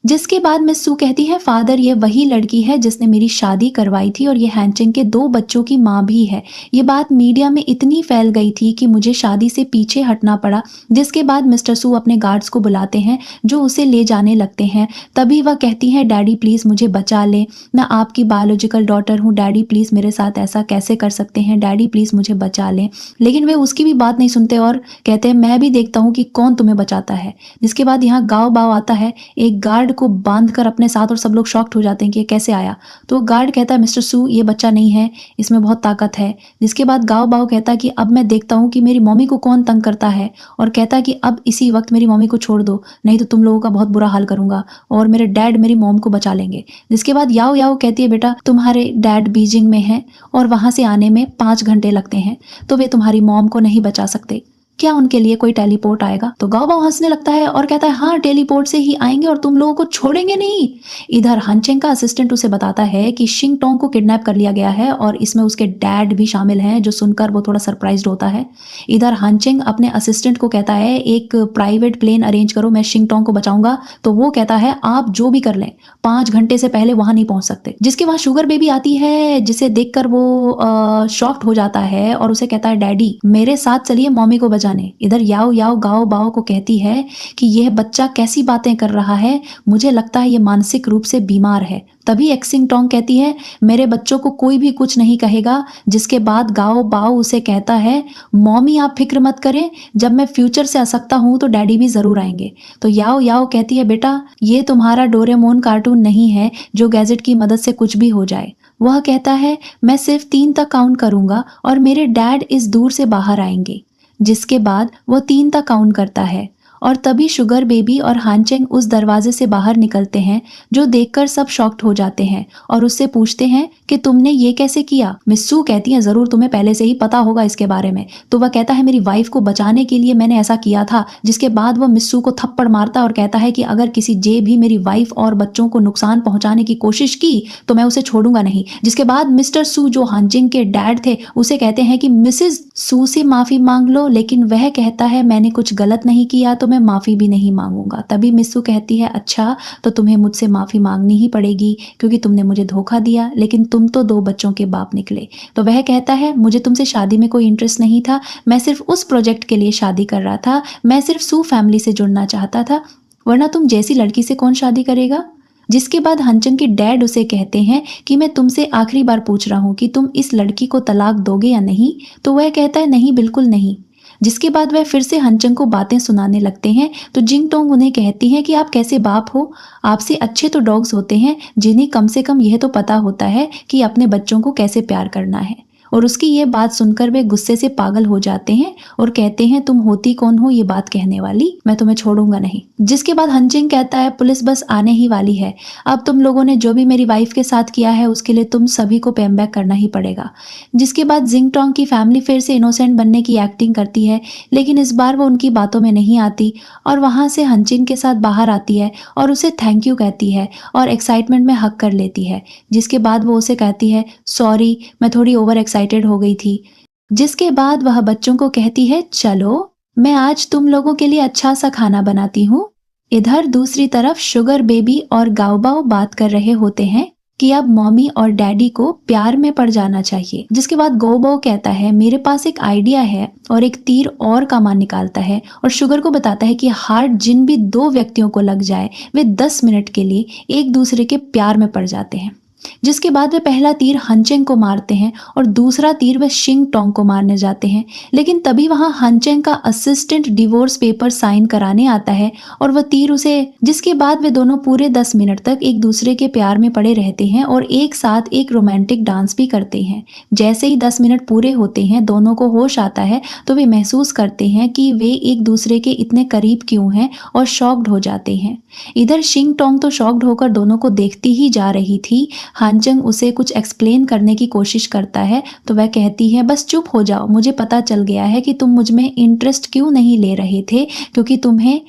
जिसके बाद मिस सू कहती है, फादर ये वही लड़की है जिसने मेरी शादी करवाई थी और ये हैंचिंग के 2 बच्चों की माँ भी है। ये बात मीडिया में इतनी फैल गई थी कि मुझे शादी से पीछे हटना पड़ा। जिसके बाद मिस्टर सू अपने गार्ड्स को बुलाते हैं जो उसे ले जाने लगते हैं। तभी वह कहती है, डैडी प्लीज़ मुझे बचा ले, मैं आपकी बायोलॉजिकल डॉटर हूँ, डैडी प्लीज़ मेरे साथ ऐसा कैसे कर सकते हैं, डैडी प्लीज़ मुझे बचा लें। लेकिन वे उसकी भी बात नहीं सुनते और कहते हैं, मैं भी देखता हूँ कि कौन तुम्हें बचाता है। जिसके बाद यहाँ गाओ बाओ आता है एक गार्ड को बांधकर अपने साथ और सब लोग शॉक्ड हो जाते हैं कि ये कैसे आया। तो गार्ड कहता है, मिस्टर सू ये बच्चा नहीं है, इसमें बहुत ताकत है। जिसके बाद गाओ बाओ कहता है कि अब मैं देखता हूँ कि मेरी मम्मी को कौन तंग करता है, और कहता है कि अब इसी वक्त मेरी मम्मी को छोड़ दो, नहीं तो तुम लोगों का बहुत बुरा हाल करूंगा और मेरे डैड मेरी मॉम को बचा लेंगे। जिसके बाद याओ याओ कहती है, बेटा तुम्हारे डैड बीजिंग में हैं और वहां से आने में 5 घंटे लगते हैं, तो वे तुम्हारी मॉम को नहीं बचा सकते। क्या उनके लिए कोई टेलीपोर्ट आएगा? तो गाओ बाओ हंसने लगता है और कहता है हाँ, टेलीपोर्ट से ही आएंगे और तुम लोगों को छोड़ेंगे नहीं। इधर हनचेंग का असिस्टेंट उसे बताता है कि शिंग टोंग को किडनैप कर लिया गया है और इसमें उसके डैड भी शामिल हैं, जो सुनकर वो थोड़ा सरप्राइज्ड होता है। इधर हनचेंग अपने असिस्टेंट को कहता है एक प्राइवेट प्लेन अरेंज करो, मैं शिंग टोंग को बचाऊंगा। तो वो कहता है आप जो भी कर लें, 5 घंटे से पहले वहां नहीं पहुंच सकते। जिसके वहां शुगर बेबी आती है, जिसे देखकर वो शॉक्ड हो जाता है और उसे कहता है डैडी मेरे साथ चलिए मम्मी को बचाने। इधर याओ याओ गाओ बाओ को कहती है कि यह बच्चा कैसी बातें कर रहा है, मुझे लगता है ये मानसिक रूप से बीमार है। तभी एक्सिंग टोंग कहती है मेरे बच्चों को कोई भी कुछ नहीं कहेगा। जिसके बाद गाओ बाओ उसे कहता है मम्मी आप फिक्र मत करें, जब मैं फ्यूचर से आ सकता हूं तो डैडी भी जरूर आएंगे। तो याओ याओ कहती है बेटा ये तुम्हारा डोरेमोन कार्टून नहीं है जो गैजेट की मदद से कुछ भी हो जाए। वह कहता है मैं सिर्फ 3 तक काउंट करूंगा और मेरे डैड इस दूर से बाहर आएंगे। जिसके बाद वो 3 तक काउंट करता है और तभी शुगर बेबी और हानचेंग उस दरवाजे से बाहर निकलते हैं, जो देखकर सब शॉक्ड हो जाते हैं और उससे पूछते हैं कि तुमने ये कैसे किया। मिस सू कहती है जरूर तुम्हें पहले से ही पता होगा इसके बारे में। तो वह कहता है मेरी वाइफ को बचाने के लिए मैंने ऐसा किया था। जिसके बाद वह मिस सू को थप्पड़ मारता और कहता है कि अगर किसी जे भी मेरी वाइफ और बच्चों को नुकसान पहुंचाने की कोशिश की तो मैं उसे छोड़ूंगा नहीं। जिसके बाद मिस्टर सू जो हानचेंग के डैड थे उसे कहते हैं कि मिसेज सू से माफी मांग लो, लेकिन वह कहता है मैंने कुछ गलत नहीं किया तो मैं माफी भी नहीं मांगूंगा। तभी मिस्सू कहती है अच्छा तो तुम्हें मुझसे माफी मांगनी ही पड़ेगी क्योंकि तुमने मुझे धोखा दिया, लेकिन तुम तो 2 बच्चों के बाप निकले। तो वह कहता है मुझे तुमसे शादी में कोई इंटरेस्ट नहीं था, मैं सिर्फ उस प्रोजेक्ट के लिए शादी कर रहा था, मैं सिर्फ सू फैमिली से जुड़ना चाहता था, वरना तुम जैसी लड़की से कौन शादी करेगा। जिसके बाद हनचन के डैड उसे कहते हैं कि मैं तुमसे आखिरी बार पूछ रहा हूं कि तुम इस लड़की को तलाक दोगे या नहीं। तो वह कहता है नहीं बिल्कुल नहीं। जिसके बाद वह फिर से हनचंग को बातें सुनाने लगते हैं। तो जिंग टोंग उन्हें कहती है कि आप कैसे बाप हो, आपसे अच्छे तो डॉग्स होते हैं जिन्हें कम से कम यह तो पता होता है कि अपने बच्चों को कैसे प्यार करना है। और उसकी ये बात सुनकर वे गुस्से से पागल हो जाते हैं और कहते हैं तुम होती कौन हो ये बात कहने वाली, मैं तुम्हें छोड़ूंगा नहीं। जिसके बाद हनचिंग कहता है पुलिस बस आने ही वाली है, अब तुम लोगों ने जो भी मेरी वाइफ के साथ किया है उसके लिए तुम सभी को पे बैक करना ही पड़ेगा। जिसके बाद जिंग टोंग की फैमिली फिर से इनोसेंट बनने की एक्टिंग करती है, लेकिन इस बार वो उनकी बातों में नहीं आती और वहां से हनचिंग के साथ बाहर आती है और उसे थैंक यू कहती है और एक्साइटमेंट में हक कर लेती है। जिसके बाद वो उसे कहती है सॉरी मैं थोड़ी ओवर एक्साइटेड हो गई थी। जिसके बाद वह बच्चों को कहती है चलो मैं आज तुम लोगों के लिए अच्छा सा खाना बनाती हूँ। इधर दूसरी तरफ शुगर बेबी और गाओबाओ बात कर रहे होते हैं कि अब मम्मी और डैडी को प्यार में पड़ जाना चाहिए। जिसके बाद गाओबाओ कहता है मेरे पास एक आइडिया है और एक तीर और कमान निकालता है और शुगर को बताता है कि हार्ट जिन भी 2 व्यक्तियों को लग जाए वे 10 मिनट के लिए एक दूसरे के प्यार में पड़ जाते हैं। जिसके बाद वे पहला तीर हनचेंग को मारते हैं और दूसरा तीर वे शिंग टोंग को मारने जाते हैं, लेकिन तभी वहां हनचेंग का असिस्टेंट डिवोर्स पेपर साइन कराने आता है और वह तीर उसे। जिसके बाद वे दोनों पूरे 10 मिनट तक एक दूसरे के प्यार में पड़े रहते हैं और एक साथ एक रोमांटिक डांस भी करते हैं। जैसे ही 10 मिनट पूरे होते हैं दोनों को होश आता है तो वे महसूस करते हैं कि वे एक दूसरे के इतने करीब क्यों हैं और शॉक्ड हो जाते हैं। इधर शिंग टोंग तो शॉक्ड होकर दोनों को देखती ही जा रही थी। हानचंग उसे कुछ एक्सप्लेन करने की कोशिश करता है तो वह कहती है बस चुप हो जाओ, मुझे पता चल गया है कि तुम मुझ में इंटरेस्ट क्यों नहीं ले रहे थे, क्योंकि तुम्हें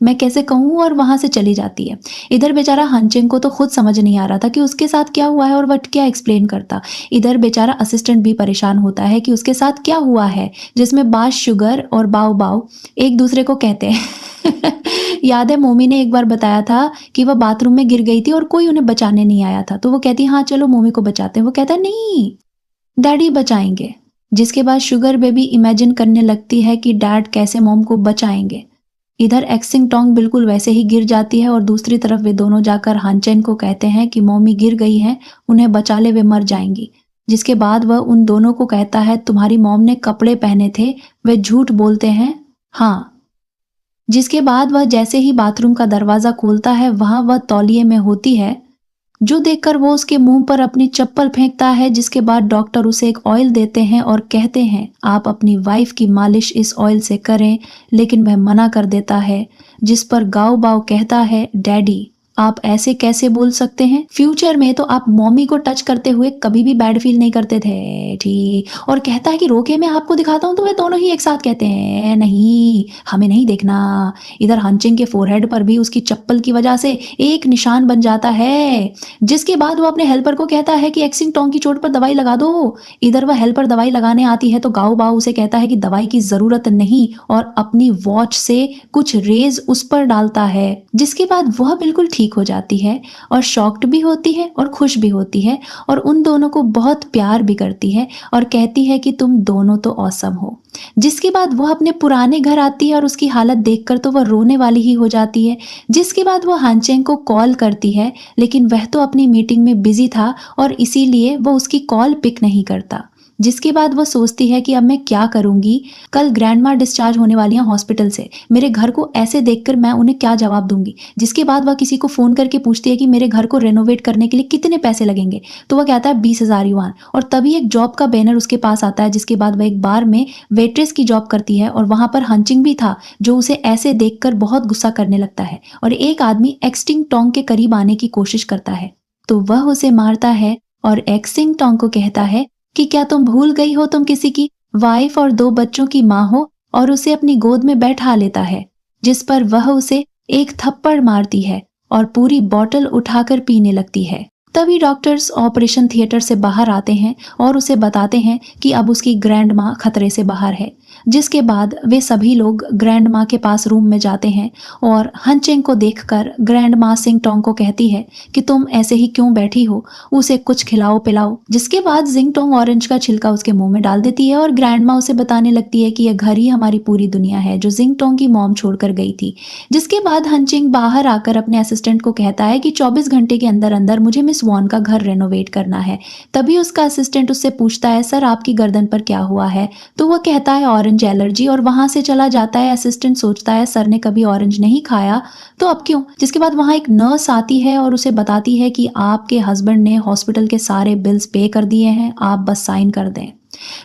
मैं कैसे कहूँ, और वहां से चली जाती है। इधर बेचारा हनचेंग को तो खुद समझ नहीं आ रहा था कि उसके साथ क्या हुआ है और वह क्या एक्सप्लेन करता। इधर बेचारा असिस्टेंट भी परेशान होता है कि उसके साथ क्या हुआ है, जिसमें बाज शुगर और बाओ बाओ एक दूसरे को कहते हैं याद है मोमी ने एक बार बताया था कि वह बाथरूम में गिर गई थी और कोई उन्हें बचाने नहीं आया था, तो वो कहती हाँ चलो मोमी को बचाते हैं। वो कहता है नहीं डैडी बचाएंगे। जिसके बाद शुगर बेबी इमेजिन करने लगती है कि डैड कैसे मॉम को बचाएंगे। इधर एक्सिंग टोंग बिल्कुल वैसे ही गिर जाती है और दूसरी तरफ वे दोनों जाकर हानचेन को कहते हैं कि मॉमी गिर गई हैं, उन्हें बचा ले, वे मर जाएंगी। जिसके बाद वह उन दोनों को कहता है तुम्हारी मॉम ने कपड़े पहने थे, वे झूठ बोलते हैं हाँ। जिसके बाद वह जैसे ही बाथरूम का दरवाजा खोलता है वहां वह तौलिए में होती है, जो देखकर वो उसके मुंह पर अपनी चप्पल फेंकता है। जिसके बाद डॉक्टर उसे एक ऑयल देते हैं और कहते हैं आप अपनी वाइफ की मालिश इस ऑयल से करें, लेकिन वह मना कर देता है। जिस पर गाओ बाओ कहता है डैडी आप ऐसे कैसे बोल सकते हैं? फ्यूचर में तो आप मम्मी को टच करते हुए कभी भी बैड फील नहीं करते थे, ठीक। और कहता है कि रोके मैं आपको दिखाता हूँ तो वे दोनों ही एक साथ कहते हैं, नहीं, हमें नहीं देखना। इधर हंचिंग के फोरहेड पर भी उसकी चप्पल की वजह से एक निशान बन जाता है, जिसके बाद वो अपने हेल्पर को कहता है कि एक्सिंग टोंग की चोट पर दवाई लगा दो। इधर वह हेल्पर दवाई लगाने आती है तो गाओ बाओ उसे कहता है कि दवाई की जरूरत नहीं और अपनी वॉच से कुछ रेज उस पर डालता है, जिसके बाद वह बिल्कुल ठीक हो जाती है और शॉक्ड भी होती है और खुश भी होती है और उन दोनों को बहुत प्यार भी करती है और कहती है कि तुम दोनों तो ऑसम हो। जिसके बाद वह अपने पुराने घर आती है और उसकी हालत देखकर तो वह रोने वाली ही हो जाती है। जिसके बाद वह हानचेंग को कॉल करती है, लेकिन वह तो अपनी मीटिंग में बिजी था और इसीलिए वह उसकी कॉल पिक नहीं करता। जिसके बाद वह सोचती है कि अब मैं क्या करूंगी, कल ग्रैंडमा डिस्चार्ज होने वाली हैं हॉस्पिटल से, मेरे घर को ऐसे देखकर मैं उन्हें क्या जवाब दूंगी। जिसके बाद वह किसी को फोन करके पूछती है कि मेरे घर को रेनोवेट करने के लिए कितने पैसे लगेंगे, तो वह कहता है 20,000 युआन। और तभी एक जॉब का बैनर उसके पास आता है, जिसके बाद वह एक बार में वेट्रेस की जॉब करती है और वहां पर हंचिंग भी था, जो उसे ऐसे देखकर बहुत गुस्सा करने लगता है और एक आदमी एक्सटिंग टोंग के करीब आने की कोशिश करता है तो वह उसे मारता है और एक्सिंग टोंग को कहता है कि क्या तुम भूल गई हो तुम किसी की वाइफ और 2 बच्चों की माँ हो, और उसे अपनी गोद में बैठा लेता है। जिस पर वह उसे एक थप्पड़ मारती है और पूरी बॉटल उठाकर पीने लगती है। तभी डॉक्टर्स ऑपरेशन थिएटर से बाहर आते हैं और उसे बताते हैं कि अब उसकी ग्रैंड माँ खतरे से बाहर है। जिसके बाद वे सभी लोग ग्रैंड माँ के पास रूम में जाते हैं और हंचेंग को देखकर ग्रैंड माँ सिंग टोंग को कहती है कि तुम ऐसे ही क्यों बैठी हो, उसे कुछ खिलाओ पिलाओ। जिसके बाद जिंग टोंग ऑरेंज का छिलका उसके मुंह में डाल देती है और ग्रैंड माँ उसे बताने लगती है कि यह घर ही हमारी पूरी दुनिया है जो जिंग टोंग की मॉम छोड़कर गई थी। जिसके बाद हंचिंग बाहर आकर अपने असिस्टेंट को कहता है कि 24 घंटे के अंदर अंदर मुझे मिस वॉन का घर रेनोवेट करना है। तभी उसका असिस्टेंट उससे पूछता है, सर आपकी गर्दन पर क्या हुआ है? तो वह कहता है ऑरेंज एलर्जी, और वहां से चला जाता है। असिस्टेंट सोचता है सर ने कभी ऑरेंज नहीं खाया तो अब क्यों। जिसके बाद वहां एक नर्स आती है और उसे बताती है कि आपके हस्बैंड ने हॉस्पिटल के सारे बिल्स पे कर दिए हैं, आप बस साइन कर दें।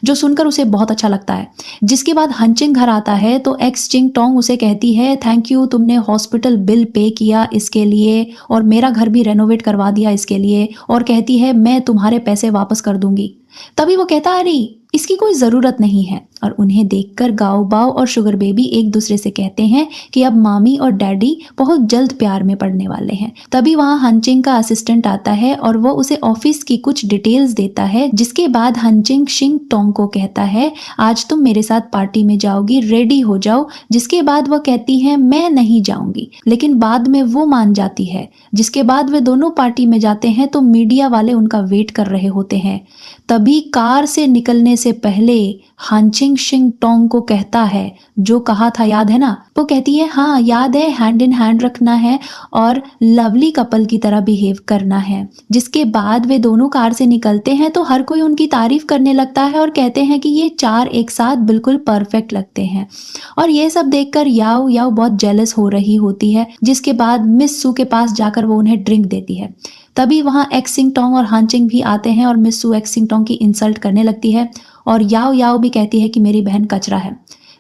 जो सुनकर उसे बहुत अच्छा लगता है। जिसके बाद हंचिंग घर आता है तो एक्स चिंग टोंग उसे कहती है, थैंक यू, तुमने हॉस्पिटल बिल पे किया इसके लिए और मेरा घर भी रेनोवेट करवा दिया इसके लिए, और कहती है मैं तुम्हारे पैसे वापस कर दूंगी। तभी वो कहता है अरे इसकी कोई जरूरत नहीं है, और उन्हें देखकर गाओ बाओ और शुगर बेबी एक दूसरे से कहते हैं कि अब मामी और डैडी बहुत जल्द प्यार में पड़ने वाले हैं। तभी वहां हंचिंग का असिस्टेंट आता है और वो उसे ऑफिस की कुछ डिटेल्स देता है। जिसके बाद हंचिंग शिंग टोंग को कहता है आज तुम मेरे साथ पार्टी में जाओगी, रेडी हो जाओ। जिसके बाद वह कहती है मैं नहीं जाऊंगी, लेकिन बाद में वो मान जाती है। जिसके बाद वे दोनों पार्टी में जाते हैं तो मीडिया वाले उनका वेट कर रहे होते हैं। तभी कार से निकलने से पहले हानचिंग शिंग टोंग को कहता है, जो कहा था याद है ना? वो कहती है हाँ याद है, हैंड इन हैंड रखना है और लवली कपल की तरह बिहेव करना है। जिसके बाद वे दोनों कार से निकलते हैं तो हर कोई उनकी तारीफ करने लगता है और कहते हैं कि ये चार एक साथ बिल्कुल परफेक्ट लगते हैं। और ये सब देखकर याओ याओ बहुत जेलस हो रही होती है। जिसके बाद मिस सू के पास जाकर वो उन्हें ड्रिंक देती है। तभी वहां एक्सिंग टोंग और हानचिंग भी आते हैं और मिस सू एक्सिंग टोंग की इंसल्ट करने लगती है और याओ याओ भी कहती है कि मेरी बहन कचरा है।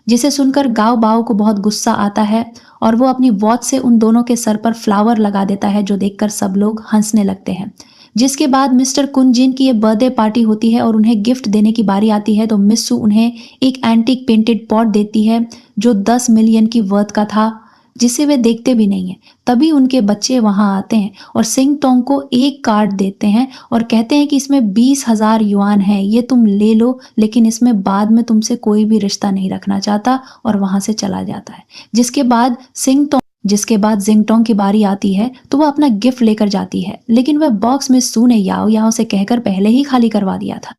जिसे सुनकर गाओ बाओ को बहुत गुस्सा आता है और वो अपनी वॉच से उन दोनों के सर पर फ्लावर लगा देता है, जो देखकर सब लोग हंसने लगते हैं। जिसके बाद मिस्टर कुनजिन की ये बर्थडे पार्टी होती है और उन्हें गिफ्ट देने की बारी आती है तो मिस सू उन्हें एक एंटीक पेंटेड पॉट देती है जो 10 मिलियन की वर्थ का था, जिसे वे देखते भी नहीं है। तभी उनके बच्चे वहां आते हैं और सिंग टोंग को एक कार्ड देते हैं और कहते हैं कि इसमें 20,000 युआन है, ये तुम ले लो, लेकिन इसमें बाद में तुमसे कोई भी रिश्ता नहीं रखना चाहता, और वहां से चला जाता है। जिसके बाद जिंग टोंग की बारी आती है तो वह अपना गिफ्ट लेकर जाती है, लेकिन वह बॉक्स मिस सू ने याओ याओ से कहकर पहले ही खाली करवा दिया था।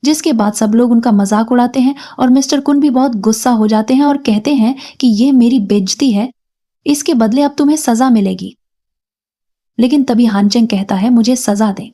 जिसके बाद सब लोग उनका मजाक उड़ाते हैं और मिस्टर कुन भी बहुत गुस्सा हो जाते हैं और कहते हैं कि ये मेरी बेइज्जती है, इसके बदले अब तुम्हें सजा मिलेगी। लेकिन तभी हानचेंग कहता है मुझे सजा दें,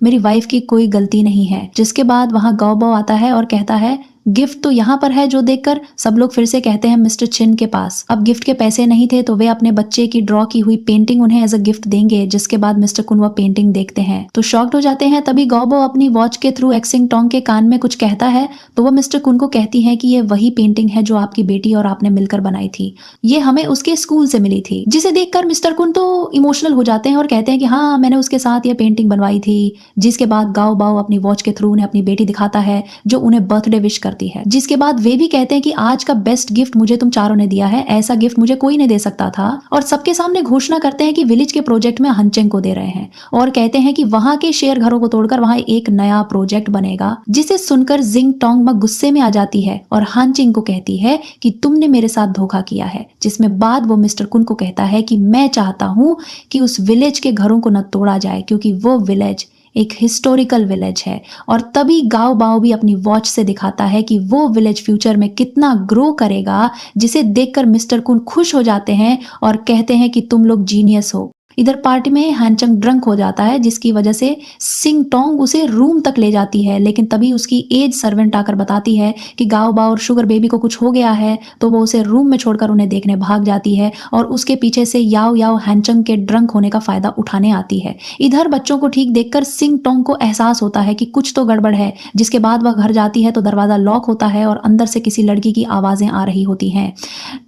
मेरी वाइफ की कोई गलती नहीं है। जिसके बाद वहां गाओ बाओ आता है और कहता है गिफ्ट तो यहाँ पर है, जो देखकर सब लोग फिर से कहते हैं मिस्टर चिन के पास। अब गिफ्ट के पैसे नहीं थे तो वे अपने बच्चे की ड्रॉ की हुई पेंटिंग उन्हें एज अ गिफ्ट देंगे, जिसके बाद मिस्टर कुन वह पेंटिंग देखते हैं तो शॉक्ड हो जाते हैं। तभी गाओबो अपनी वॉच के थ्रू एक्सिंग टोंग के कान में कुछ कहता है तो वह मिस्टर कुन को कहती है कि ये वही पेंटिंग है जो आपकी बेटी और आपने मिलकर बनाई थी, ये हमें उसके स्कूल से मिली थी। जिसे देखकर मिस्टर कुन तो इमोशनल हो जाते हैं और कहते हैं कि हाँ, मैंने उसके साथ ये पेंटिंग बनवाई थी। जिसके बाद गाओ बाओ अपनी वॉच के थ्रू उन्हें अपनी बेटी दिखाता है जो उन्हें बर्थडे विश करती है। जिसके बाद वे भी कहते हैं कि आज का बेस्ट गिफ्ट मुझे तुम चारों ने दिया है, ऐसा गिफ्ट मुझे कोई नहीं दे सकता था। और सबके सामने घोषणा करते हैं कि विलेज के प्रोजेक्ट में हनचेंग को दे रहे हैं और कहते हैं कि वहां के शेयर घरों को तोड़कर वहां एक नया प्रोजेक्ट बनेगा। जिसे सुनकर जिंग टोंग गुस्से में आ जाती है और हानचिंग को कहती है कि तुमने मेरे साथ धोखा किया है। जिसमें बाद वो मिस्टर कुन को कहता है कि मैं चाहता हूं कि उस विलेज के घरों को न तोड़ा जाए क्योंकि वो विलेज एक हिस्टोरिकल विलेज है। और तभी गाओ बाओ भी अपनी वॉच से दिखाता है कि वो विलेज फ्यूचर में कितना ग्रो करेगा, जिसे देखकर मिस्टर कुन खुश हो जाते हैं और कहते हैं कि तुम लोग जीनियस हो। इधर पार्टी में हानचंग ड्रंक हो जाता है, जिसकी वजह से सिंग टोंग उसे रूम तक ले जाती है। लेकिन तभी उसकी एज सर्वेंट आकर बताती है कि गाओ बाओ और शुगर बेबी को कुछ हो गया है, तो वो उसे रूम में छोड़कर उन्हें देखने भाग जाती है और उसके पीछे से याओ याओ हानचंग के ड्रंक होने का फायदा उठाने आती है। इधर बच्चों को ठीक देखकर सिंग टोंग को एहसास होता है कि कुछ तो गड़बड़ है। जिसके बाद वह घर जाती है तो दरवाजा लॉक होता है और अंदर से किसी लड़की की आवाजें आ रही होती हैं,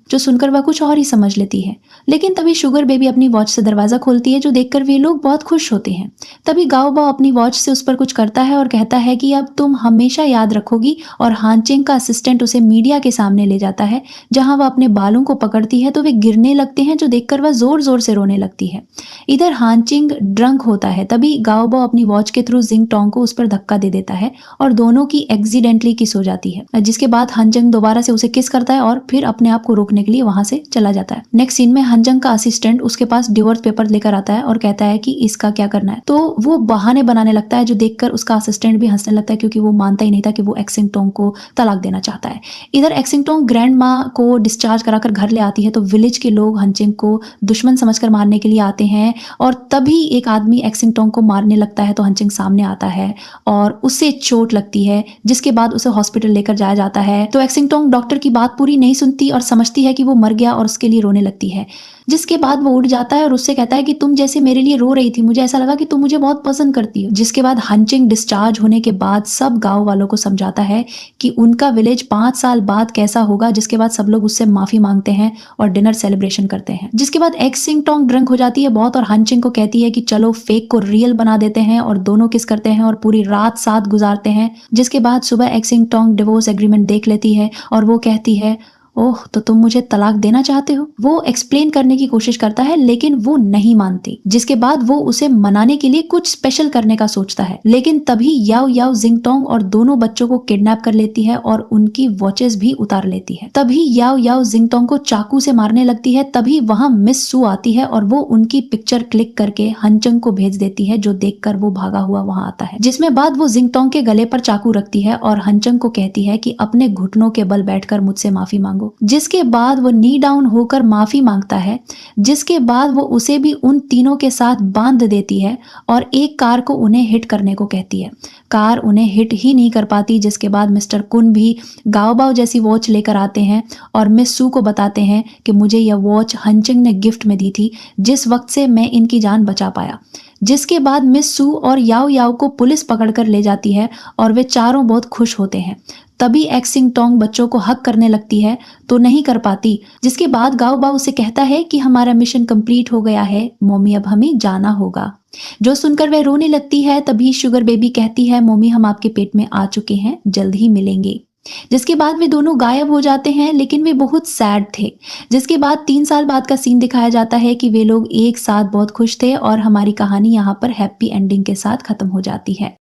जो सुनकर वह कुछ और ही समझ लेती है। लेकिन तभी शुगर बेबी अपनी वॉच से दरवाजा खोलती है, जो देखकर वे लोग बहुत खुश होते हैं। तभी गाओ बाओ अपनी वॉच से उस पर कुछ करता है और कहता है कि अब तुम हमेशा याद रखोगी। और हानचिंग का असिस्टेंट उसे मीडिया के सामने ले जाता है, जहां वह अपने बालों को पकड़ती है तो वे गिरने लगते हैं, जो देखकर वह जोर जोर से रोने लगती है। इधर हानचिंग ड्रंक होता है। तभी गाओ बाओ अपनी वॉच के थ्रू जिंग टोंग को उस पर धक्का दे देता है और दोनों की एक्सीडेंटली किस हो जाती है। जिसके बाद हानचिंग दोबारा से उसे किस करता है और फिर अपने आप को रोकने के लिए वहां से चला जाता है। नेक्स्ट सीन में हानचंग का असिस्टेंट उसके पास डिवोर्स पेपर लेकर आता है और कहता है कि इसका क्या करना है। तो वो बहाने बनाने लगता है, जो देखकर उसका असिस्टेंट भी हंसने लगता है, क्योंकि वो मानता ही नहीं था कि वो एक्सिंग टोंग को तलाक देना चाहता है। इधर एक्सिंग टोंग ग्रैंड माँ को डिस्चार्ज कराकर घर ले आती है तो विलेज के लोग हानचंग को दुश्मन समझकर मारने के लिए आते हैं और तभी एक आदमी एक्सिंग टोंग को मारने लगता है तो हानचंग सामने आता है और उससे चोट लगती है। जिसके बाद उसे हॉस्पिटल लेकर जाया जाता है तो एक्सिंग टोंग डॉक्टर की बात पूरी नहीं सुनती और समझती है कि वो मर गया और उसके लिए रोने लगती है। जिसके बाद वो उठ जाता है और उससे कहता है कि तुम जैसे मेरे लिए रो रही थी, मुझे ऐसा लगा कि तुम मुझे बहुत पसंद करती हो। जिसके बाद हानचिंग डिस्चार्ज होने के बाद सब गांव वालों को समझाता है कि उनका विलेज 5 साल बाद कैसा होगा। जिसके बाद सब लोग उससे माफी मांगते हैं और डिनर सेलिब्रेशन करते हैं। जिसके बाद एक्सिंग टोंग ड्रंक हो जाती है बहुत और हानचिंग को कहती है कि चलो फेक को रियल बना देते हैं और दोनों किस करते हैं और पूरी रात साथ गुजारते हैं। जिसके बाद सुबह एक्सिंग टोंग डिवोर्स एग्रीमेंट देख लेती है और वो कहती है, ओह, तो तुम मुझे तलाक देना चाहते हो। वो एक्सप्लेन करने की कोशिश करता है लेकिन वो नहीं मानती। जिसके बाद वो उसे मनाने के लिए कुछ स्पेशल करने का सोचता है, लेकिन तभी याओ याओ जिंग टोंग और दोनों बच्चों को किडनैप कर लेती है और उनकी वॉचेस भी उतार लेती है। तभी याओ याओ जिंग टोंग को चाकू से मारने लगती है। तभी वहां मिस सू आती है और वो उनकी पिक्चर क्लिक करके हानचंग को भेज देती है, जो देखकर वो भागा हुआ वहां आता है। जिसमें बाद वो जिंग टोंग के गले पर चाकू रखती है और हानचंग को कहती है कि अपने घुटनों के बल बैठकर मुझसे माफी मांगो। जिसके बाद वो नी डाउन होकर माफी मांगता है। जिसके बाद वो उसे भी उन तीनों के साथ बांध देती है और एक कार को उन्हें हिट करने को कहती है। कार उन्हें हिट ही नहीं कर पाती। जिसके बाद मिस्टर कुन भी गाओ बाओ जैसी वॉच लेकर आते हैं और मिस सू को बताते हैं कि मुझे यह वॉच हानचिंग ने गिफ्ट में दी थी, जिस वक्त से मैं इनकी जान बचा पाया। जिसके बाद मिस सू और याओ याओ को पुलिस पकड़कर ले जाती है और वे चारों बहुत खुश होते हैं। तभी एक्सिंग टोंग बच्चों को हक करने लगती है तो नहीं कर पाती। जिसके बाद गाओ बाओ उसे कहता है कि हमारा मिशन कंप्लीट हो गया है मम्मी, अब हमें जाना होगा। जो सुनकर वह रोने लगती है। तभी शुगर बेबी कहती है, मम्मी हम आपके पेट में आ चुके हैं, जल्द ही मिलेंगे। जिसके बाद वे दोनों गायब हो जाते हैं, लेकिन वे बहुत सैड थे। जिसके बाद 3 साल बाद का सीन दिखाया जाता है कि वे लोग एक साथ बहुत खुश थे और हमारी कहानी यहाँ पर हैप्पी एंडिंग के साथ खत्म हो जाती है।